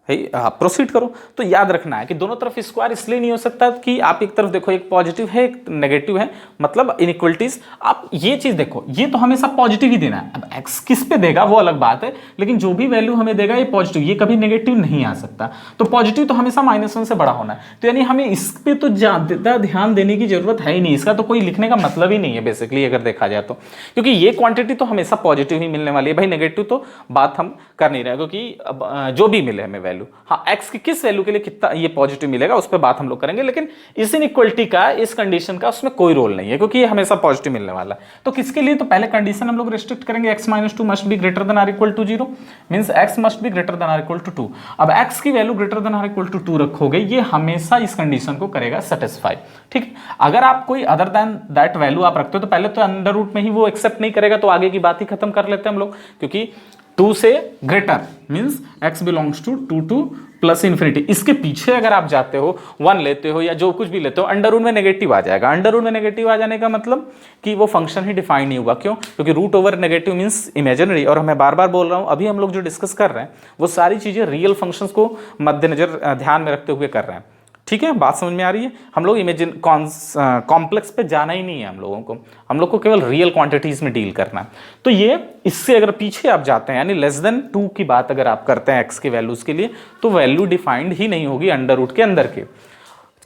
प्रोसीड करो। तो याद रखना है कि दोनों तरफ स्क्वायर इसलिए नहीं हो सकता कि आप एक तरफ देखो एक पॉजिटिव है एक नेगेटिव है, मतलब इनइक्वलिटीज। आप ये चीज देखो, ये तो हमेशा पॉजिटिव ही देना है। अब एक्स किस पे देगा वो अलग बात है, लेकिन जो भी वैल्यू हमें देगा ये पॉजिटिव, ये कभी नेगेटिव नहीं आ सकता। तो पॉजिटिव तो हमेशा -1 से बड़ा होना है। तो यानी हमें इस पे तो ज्यादा ध्यान देने की जरूरत है ही नहीं, इसका तो कोई लिखने का मतलब ही नहीं है बेसिकली अगर देखा जाए तो, क्योंकि ये क्वांटिटी तो हमेशा पॉजिटिव ही मिलने वाली है। भाई नेगेटिव तो बात हम कर नहीं रहे, क्योंकि जो भी मिले हमें वैल्यू, हाँ x की किस वैल्यू के लिए कितना ये पॉजिटिव मिलेगा उस पर बात हम लोग करेंगे, लेकिन इस इनइक्वलिटी का, इस कंडीशन का उसमें कोई रोल नहीं है, क्योंकि ये हमेशा पॉजिटिव मिलने वाला है। तो किसके लिए, तो पहले कंडीशन हम लोग रिस्ट्रिक्ट करेंगे, x minus 2 must be greater than or equal to 0, means x must be greater than or equal to 2। अब x की value greater than or equal to 2 रखोगे, ये हमेशा इस कंडीशन को करेगा सेटिस्फाई। ठीक, अगर आप कोई अदर देन दैट वैल्यू आप रखते हो तो पहले तो अंडर रूट में ही वो एक्सेप्ट नहीं करेगा, तो आगे की बात ही खत्म कर लेते हैं हम लोग, क्योंकि 2 से greater means x belongs to 2 to plus infinity. इसके पीछे अगर आप जाते हो 1 लेते हो या जो कुछ भी लेते हो, अंडर रूट में नेगेटिव आ जाएगा। अंडर रूट में नेगेटिव आ जाने का मतलब कि वो फंक्शन ही डिफाइन नहीं हुआ। क्यों? क्योंकि root over negative means imaginary, और मैं बार बार बोल रहा हूं अभी हम लोग जो डिस्कस कर रहे हैं वो सारी चीजें रियल फंक्शंस को मद्देनजर ध्यान में रखते हुए कर रहे हैं। ठीक है, बात समझ में आ रही है। हम लोग इमेजिन कॉम्प्लेक्स पे जाना ही नहीं है हम लोग को केवल रियल क्वांटिटीज में डील करना है। तो ये इससे अगर पीछे आप जाते हैं, यानी लेस देन 2 की बात अगर आप करते हैं x की वैल्यूज के लिए, तो वैल्यू डिफाइंड ही नहीं होगी अंडर रूट के अंदर के।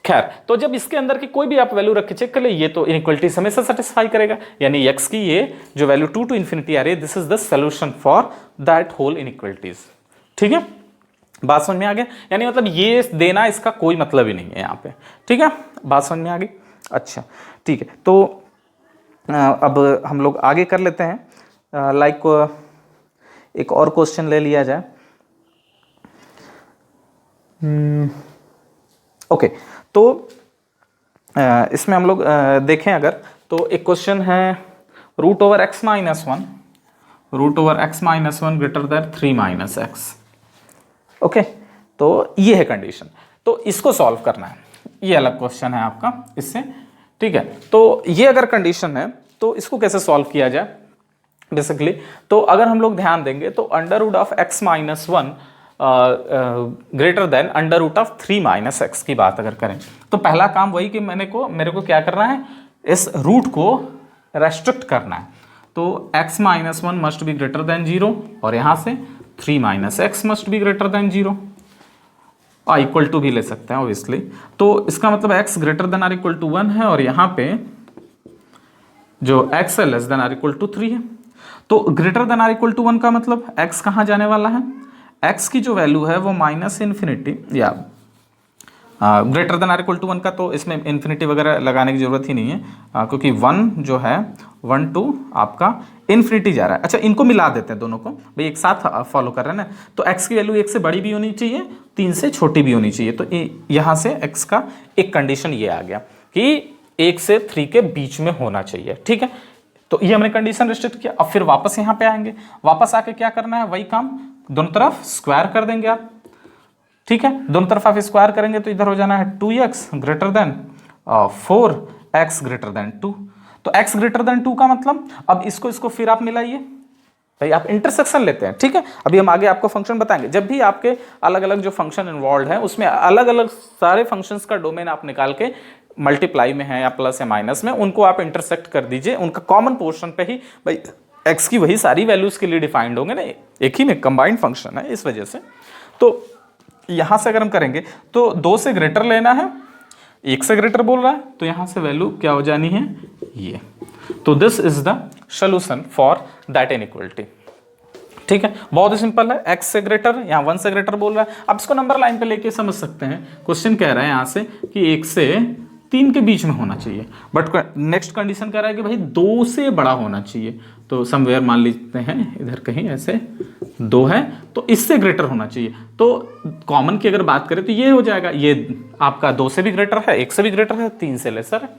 खैर, तो जब इसके अंदर की कोई भी आप वैल्यू रख के चेक कर ले, ये तो इनइक्वलिटी हमेशा सेटिस्फाई करेगा, यानी x की ये जो वैल्यू 2 टू इन्फिनिटी आ रही है, this is the solution for that whole inequalities. ठीक है, बात समझ में आ गया। यानी मतलब ये देना इसका कोई मतलब ही नहीं है यहाँ पे। ठीक है, बात समझ में आ गई। अच्छा ठीक है, तो अब हम लोग आगे कर लेते हैं। लाइक एक और क्वेश्चन ले लिया जाए। ओके, तो इसमें हम लोग देखें अगर, तो एक क्वेश्चन है root over x minus 1, root over x minus 1 greater than 3 minus x. Okay, तो ये है कंडीशन, तो इसको सॉल्व करना है। ये अलग क्वेश्चन है आपका इससे। ठीक है, तो ये अगर कंडीशन है तो इसको कैसे सॉल्व किया जाए। बेसिकली। तो अगर हम लोग ध्यान देंगे तो under root of x minus 1 greater than under root of 3 minus x की बात अगर करें तो पहला काम वही कि मेरे को क्या करना है, इस रूट को रेस्ट्रिक्ट करना है। तो x minus 1 must be greater than 0 और यहां से 3 minus x must be greater than 0, equal to भी ले सकते हैं ऑब्वियसली। तो इसका मतलब x greater than or equal to 1 है और यहां पे जो x है less than or equal to 3 है। तो greater than or equal to 1 का मतलब x कहां जाने वाला है, x की जो वैल्यू है वो माइनस इन्फिनिटी या greater than or equal to 1 का, तो इसमें इन्फिनिटी वगैरह लगाने की जरूरत ही नहीं है क्योंकि 1 जो है 1 टू आपका इन्फिनिटी जा रहा है। अच्छा, इनको मिला देते हैं दोनों को, भाई एक साथ फॉलो कर रहे हैं ना। तो x की वैल्यू 1 से बड़ी भी होनी चाहिए, 3 से छोटी भी होनी चाहिए। तो यहां से x का एक कंडीशन ये आ गया कि 1 से 3 के बीच में होना चाहिए, ठीक है। तो ये हमने कंडीशन रिस्ट्रिक्ट किया। अब फिर वापस यहाँ पे आएंगे, वापस आके क्या करना है, वही काम, दोनों तरफ स्क्वायर कर देंगे आप, ठीक है। दोनों तरफ आप स्क्वायर करेंगे तो इधर हो जाना है 2x greater than 4x greater than 2। तो x ग्रेटर देन 2 का मतलब, अब इसको फिर आप मिलाइए, भाई आप इंटरसेक्शन लेते हैं, ठीक है। अभी हम आगे आपको फंक्शन बताएंगे, जब भी आपके अलग अलग जो फंक्शन इन्वॉल्व है उसमें अलग अलग सारे फंक्शंस का डोमेन आप निकाल के मल्टीप्लाई में है या प्लस या माइनस में, उनको आप इंटरसेक्ट कर दीजिए, उनका कॉमन पोर्शन पे ही भाई x की वही सारी वैल्यूज के लिए डिफाइंड होंगे ना, एक ही में कंबाइंड फंक्शन है इस वजह से। तो यहां से अगर हम करेंगे तो 2 से ग्रेटर लेना है, 1 से ग्रेटर बोल रहा है, तो यहां से वैल्यू क्या हो जानी है ये। तो this is the solution for that inequality, ठीक है। बहुत ही सिंपल है, x से ग्रेटर, यहाँ 1 से ग्रेटर बोल रहा है। अब इसको नंबर लाइन पे लेके समझ सकते हैं। क्वेश्चन कह रहा है यहाँ से कि 1 से 3 के बीच में होना चाहिए, बट नेक्स्ट कंडीशन कह रहा है कि भाई 2 से बड़ा होना चाहिए। तो समवेयर मान लेते हैं इधर कहीं ऐसे 2 है तो इससे ग्रेटर होना चाहिए। तो कॉमन की अगर बात करें तो ये हो जाएगा, ये आपका 2 से भी ग्रेटर है, 1 से भी ग्रेटर है, 3 से लेसर है,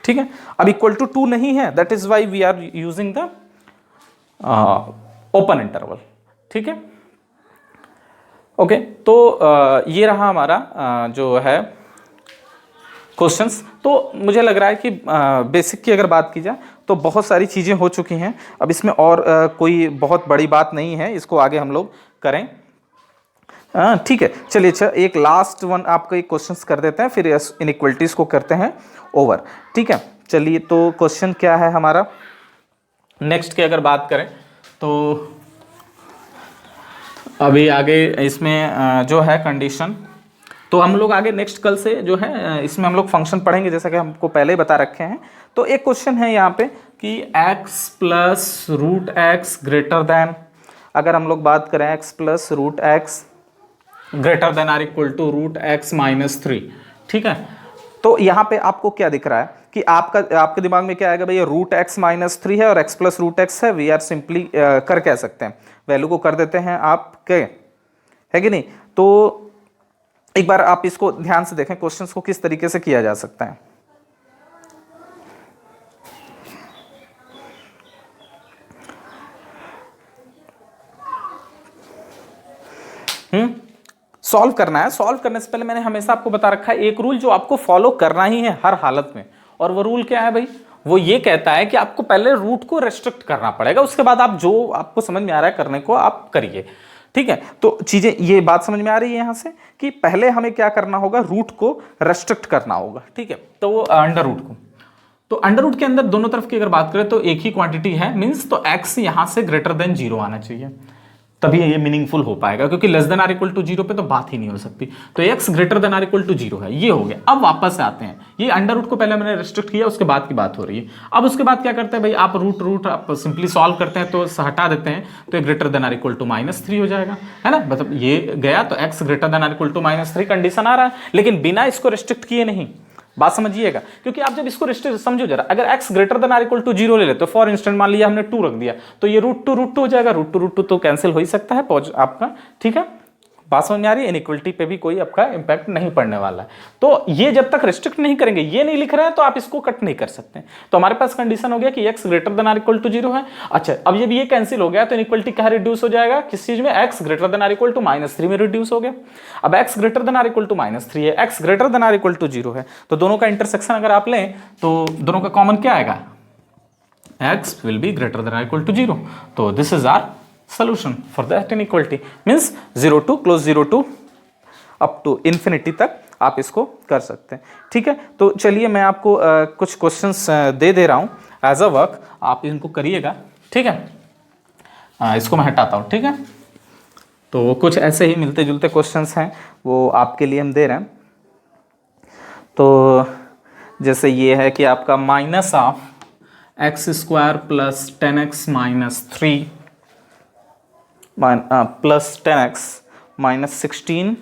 ठीक है। अब इक्वल टू 2 नहीं है, that is why we are using the open interval, ठीक है। ओके, तो ये रहा हमारा जो है क्वेश्चंस। तो मुझे लग रहा है कि बेसिक की अगर बात की जाए तो बहुत सारी चीज़ें हो चुकी हैं। अब इसमें और कोई बहुत बड़ी बात नहीं है, इसको आगे हम लोग करें, ठीक है। चलिए, अच्छा एक लास्ट वन आपको एक क्वेश्चंस कर देते हैं, फिर इनइक्वालिटीज को करते हैं ओवर, ठीक है। चलिए, तो क्वेश्चन क्या है हमारा नेक्स्ट की अगर बात करें तो अभी आगे इसमें जो है कंडीशन, तो हम लोग आगे नेक्स्ट कल से जो है इसमें हम लोग फंक्शन पढ़ेंगे जैसा कि हमको पहले ही बता रखे हैं। तो एक क्वेश्चन है यहाँ पे कि x plus root x greater than, अगर हम लोग बात करें x plus root x greater than or equal to root x minus 3, ठीक है। तो यहाँ पे आपको क्या दिख रहा है कि आपके दिमाग में क्या आएगा, भाई रूट एक्स माइनस 3 है और x प्लस रूट एक्स है, वी आर सिंपली कर कह सकते हैं, वैल्यू को कर देते हैं आप के, है कि नहीं। तो एक बार आप इसको ध्यान से देखें, क्वेश्चंस को किस तरीके से किया जा सकता है। सॉल्व करना है। सॉल्व करने से पहले मैंने हमेशा आपको बता रखा है एक रूल जो आपको फॉलो करना ही है हर हालत में, और वो रूल क्या है भाई, वो ये कहता है कि आपको पहले रूट को रेस्ट्रिक्ट करना पड़ेगा, उसके बाद आप जो आपको समझ में आ रहा है करने को आप करिए, ठीक है। तो चीजें, ये बात समझ में आ रही है यहां से कि पहले हमें क्या करना होगा, रूट को रेस्ट्रिक्ट करना होगा, ठीक है। तो वो अंडर रूट को, तो अंडर रूट के अंदर दोनों तरफ की अगर बात करें तो एक ही क्वांटिटी है, मींस तो x यहां से ग्रेटर देन 0 आना चाहिए, तभी ये मीनिंगफुल हो पाएगा, क्योंकि less than or equal to 0 पे तो बात ही नहीं हो सकती। तो x greater than or equal to 0 है, ये हो गया। अब वापस आते हैं, ये अंडर रूट को पहले मैंने रेस्ट्रिक्ट किया, उसके बाद की बात हो रही है। अब उसके बाद क्या करते हैं भाई, आप रूट आप सिंपली सॉल्व करते हैं तो हटा देते हैं, तो ये greater than or equal to -3 हो जाएगा, है ना। मतलब ये गया तो x greater than or equal to -3 condition आ रहा है, लेकिन बिना इसको रेस्ट्रिक्ट किए नहीं, बात समझिएगा। क्योंकि आप जब इसको रेस्ट्रिक्ट समझो जरा, अगर x greater than or equal to 0 ले लेते, फॉर इंस्टेंट मान लिया हमने 2 रख दिया, तो ये रूट टू हो जाएगा, रूट टू तो कैंसिल हो ही सकता है आपका, ठीक है। बात समझ में आ रही है, इनइक्वालिटी पे भी कोई आपका इंपैक्ट नहीं पड़ने वाला है। तो ये जब तक रिस्ट्रिक्ट नहीं करेंगे, ये नहीं लिख रहे हैं तो आप इसको कट नहीं कर सकते। तो हमारे पास कंडीशन हो गया कि x greater than or equal to 0 है। अच्छा, अब जब ये कैंसिल हो गया तो इनइक्वालिटी कहाँ रिड्यूस हो जाएगा, किस चीज में, x greater than or equal to -3 में रिड्यूस हो गया। अब x greater than or equal to -3 है, x greater than or equal to 0 है, तो दोनों का इंटरसेक्शन अगर आप लें तो दोनों का कॉमन क्या आएगा, x will be greater than or equal to 0. तो this is our solution for that inequality. Means 0 to close 0 to up to infinity तक आप इसको कर सकते हैं। ठीक है, तो चलिए मैं आपको कुछ क्वेश्चंस दे रहा हूँ एज अ वर्क, आप इनको करिएगा। ठीक है, इसको मैं हटाता हूँ। ठीक है, तो कुछ ऐसे ही मिलते जुलते क्वेश्चंस हैं, वो आपके लिए हम दे रहे हैं। तो जैसे ये है कि आपका minus of x square plus 10x minus 3 plus 10x minus 16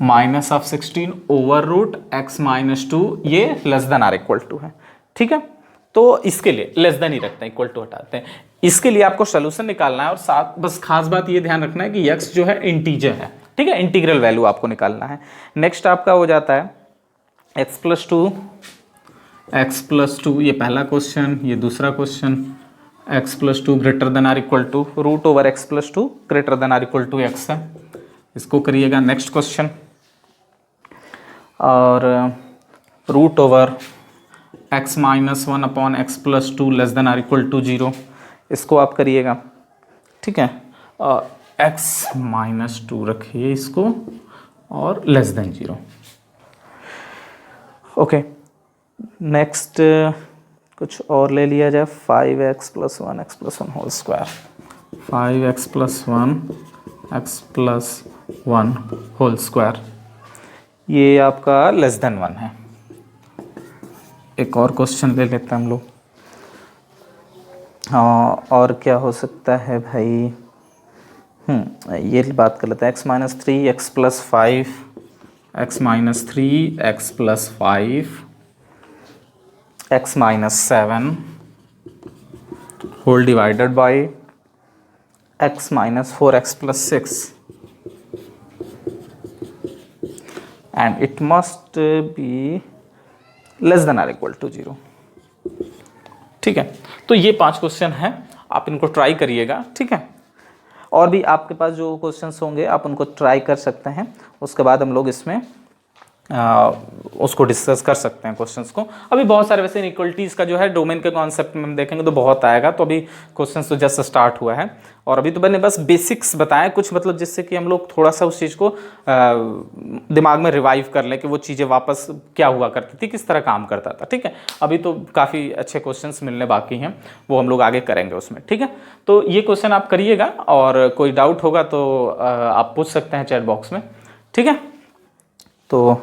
minus of 16 over root x minus 2, ये less than or equal to है। ठीक है, तो इसके लिए लेस देन ही रखते हैं, इक्वल टू हटाते हैं। इसके लिए आपको सोल्यूशन निकालना है और साथ बस खास बात ये ध्यान रखना है कि x जो है इंटीजर है। ठीक है, इंटीग्रल वैल्यू आपको निकालना है। नेक्स्ट आपका हो जाता है x प्लस टू, ये पहला क्वेश्चन, ये दूसरा question, x plus 2 greater than or equal to root over x plus 2 greater than or equal to x है, इसको करिएगा। नेक्स्ट क्वेश्चन, और root over x minus 1 upon x plus 2 less than or equal to 0, इसको आप करिएगा। ठीक है, x minus 2 रखिए इसको और लेस देन 0। ओके, नेक्स्ट कुछ और ले लिया जाए। 5x plus 1 x plus 1 whole square, 5x plus 1 x plus 1 whole square, ये आपका लेस देन 1 है। एक और क्वेश्चन ले लेते हैं हम लोग। हाँ, और क्या हो सकता है भाई, ये बात कर लेते हैं। x minus 3 x plus 5, x minus 3 x plus 5, x minus 7 whole divided by x minus 4 x plus 6, and it must be less than or equal to 0। ठीक है, तो ये 5 क्वेश्चन हैं, आप इनको ट्राई करिएगा। ठीक है, और भी आपके पास जो क्वेश्चंस होंगे आप उनको ट्राई कर सकते हैं, उसके बाद हम लोग इसमें उसको डिस्कस कर सकते हैं क्वेश्चंस को। अभी बहुत सारे वैसे इनइक्वलिटीज़ का जो है डोमेन के कॉन्सेप्ट में हम देखेंगे तो बहुत आएगा, तो अभी क्वेश्चंस तो जस्ट स्टार्ट हुआ है और अभी तो मैंने बस बेसिक्स बताए कुछ, मतलब जिससे कि हम लोग थोड़ा सा उस चीज़ को दिमाग में रिवाइव कर लें कि वो चीज़ें वापस क्या हुआ करती थी, किस तरह काम करता था। ठीक है, अभी तो काफ़ी अच्छे क्वेश्चंस मिलने बाकी हैं, वो हम लोग आगे करेंगे उसमें। ठीक है, तो ये क्वेश्चन आप करिएगा और कोई डाउट होगा तो आप पूछ सकते हैं चैट बॉक्स में। ठीक है, तो